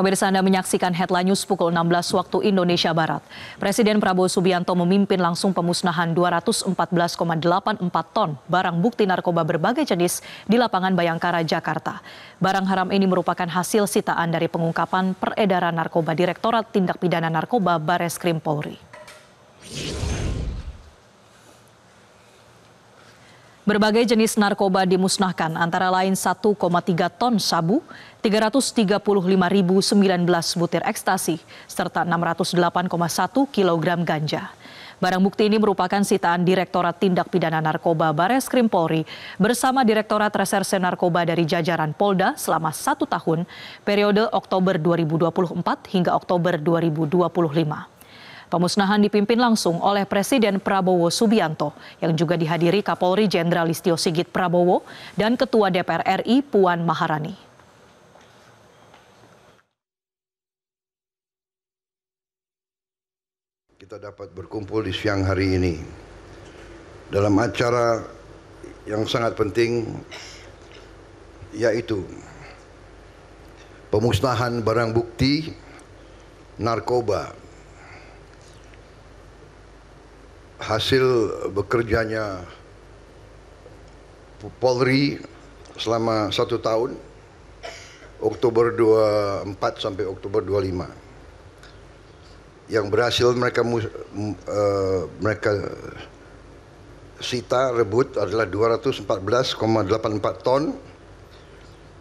Pemirsa, Anda menyaksikan Headline News pukul 16 waktu Indonesia Barat. Presiden Prabowo Subianto memimpin langsung pemusnahan 214,84 ton barang bukti narkoba berbagai jenis di lapangan Bayangkara, Jakarta. Barang haram ini merupakan hasil sitaan dari pengungkapan peredaran narkoba Direktorat Tindak Pidana Narkoba Bareskrim Polri. Berbagai jenis narkoba dimusnahkan, antara lain 1,3 ton sabu, 335.019 butir ekstasi, serta 608,1 kilogram ganja. Barang bukti ini merupakan sitaan Direktorat Tindak Pidana Narkoba Bareskrim Polri bersama Direktorat Reserse Narkoba dari jajaran Polda selama 1 tahun, periode Oktober 2024 hingga Oktober 2025. Pemusnahan dipimpin langsung oleh Presiden Prabowo Subianto yang juga dihadiri Kapolri Jenderal Listio Sigit Prabowo dan Ketua DPR RI Puan Maharani. Kita dapat berkumpul di siang hari ini dalam acara yang sangat penting, yaitu pemusnahan barang bukti narkoba hasil bekerjanya Polri selama 1 tahun, Oktober 24 sampai Oktober 25, yang berhasil mereka sita rebut adalah 214,84 ton,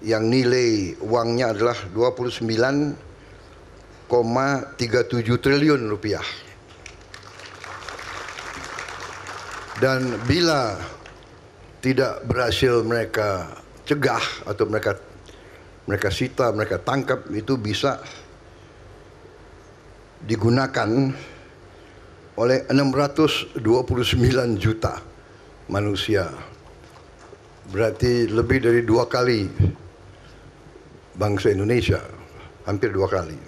yang nilai uangnya adalah 29,37 triliun rupiah. Dan bila tidak berhasil mereka cegah atau mereka sita, mereka tangkap, itu bisa digunakan oleh 629 juta manusia. Berarti lebih dari 2 kali bangsa Indonesia, hampir 2 kali.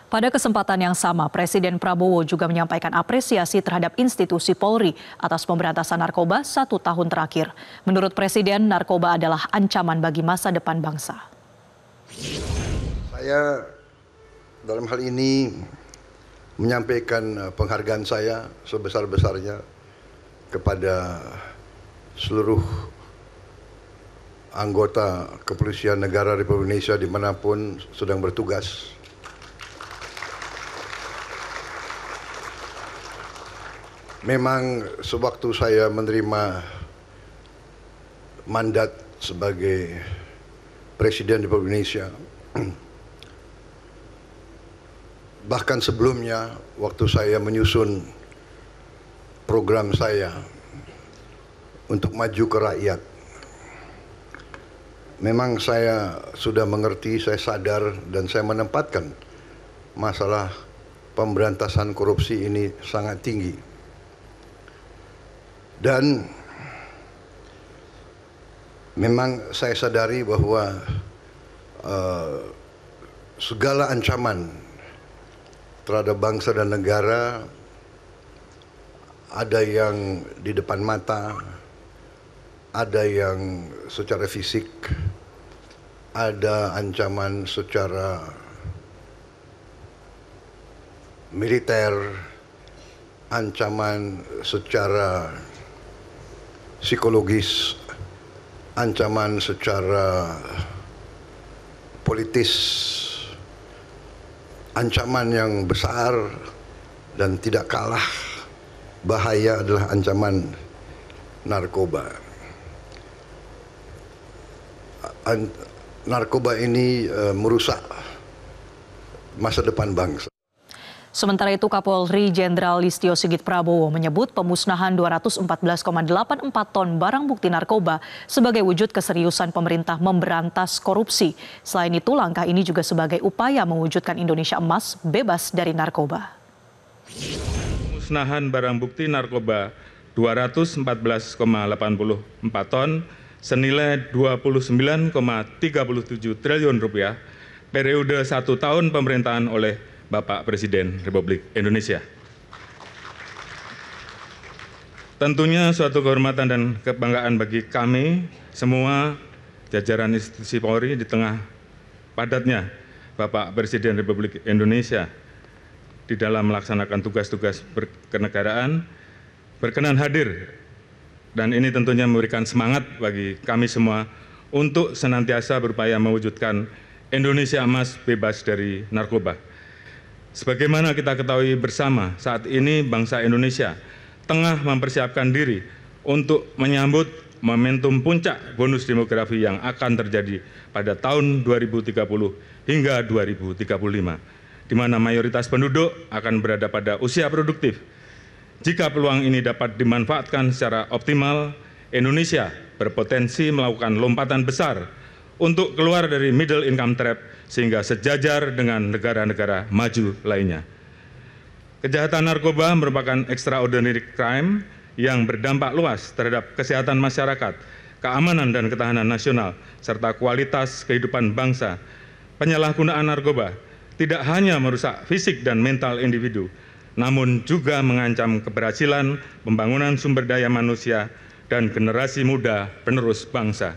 Pada kesempatan yang sama, Presiden Prabowo juga menyampaikan apresiasi terhadap institusi Polri atas pemberantasan narkoba 1 tahun terakhir. Menurut Presiden, narkoba adalah ancaman bagi masa depan bangsa. Saya dalam hal ini menyampaikan penghargaan saya sebesar-besarnya kepada seluruh anggota Kepolisian Negara Republik Indonesia dimanapun sedang bertugas. Memang sewaktu saya menerima mandat sebagai Presiden Republik Indonesia, bahkan sebelumnya waktu saya menyusun program saya untuk maju ke rakyat, memang saya sudah mengerti, saya sadar, dan saya menempatkan masalah pemberantasan korupsi ini sangat tinggi. Dan memang saya sadari bahwa segala ancaman terhadap bangsa dan negara, ada yang di depan mata, ada yang secara fisik, ada ancaman secara militer, ancaman secara psikologis, ancaman secara politis, ancaman yang besar dan tidak kalah bahaya adalah ancaman narkoba. Narkoba ini merusak masa depan bangsa. Sementara itu, Kapolri Jenderal Listio Sigit Prabowo menyebut pemusnahan 214,84 ton barang bukti narkoba sebagai wujud keseriusan pemerintah memberantas korupsi. Selain itu, langkah ini juga sebagai upaya mewujudkan Indonesia emas bebas dari narkoba. Pemusnahan barang bukti narkoba 214,84 ton senilai 29,37 triliun rupiah periode 1 tahun pemerintahan oleh Bapak Presiden Republik Indonesia. Tentunya suatu kehormatan dan kebanggaan bagi kami semua jajaran institusi Polri di tengah padatnya Bapak Presiden Republik Indonesia di dalam melaksanakan tugas-tugas kenegaraan berkenan hadir, dan ini tentunya memberikan semangat bagi kami semua untuk senantiasa berupaya mewujudkan Indonesia emas bebas dari narkoba. Sebagaimana kita ketahui bersama, saat ini bangsa Indonesia tengah mempersiapkan diri untuk menyambut momentum puncak bonus demografi yang akan terjadi pada tahun 2030 hingga 2035, di mana mayoritas penduduk akan berada pada usia produktif. Jika peluang ini dapat dimanfaatkan secara optimal, Indonesia berpotensi melakukan lompatan besar untuk keluar dari middle income trap sehingga sejajar dengan negara-negara maju lainnya. Kejahatan narkoba merupakan extraordinary crime yang berdampak luas terhadap kesehatan masyarakat, keamanan dan ketahanan nasional, serta kualitas kehidupan bangsa. Penyalahgunaan narkoba tidak hanya merusak fisik dan mental individu, namun juga mengancam keberhasilan pembangunan sumber daya manusia dan generasi muda penerus bangsa.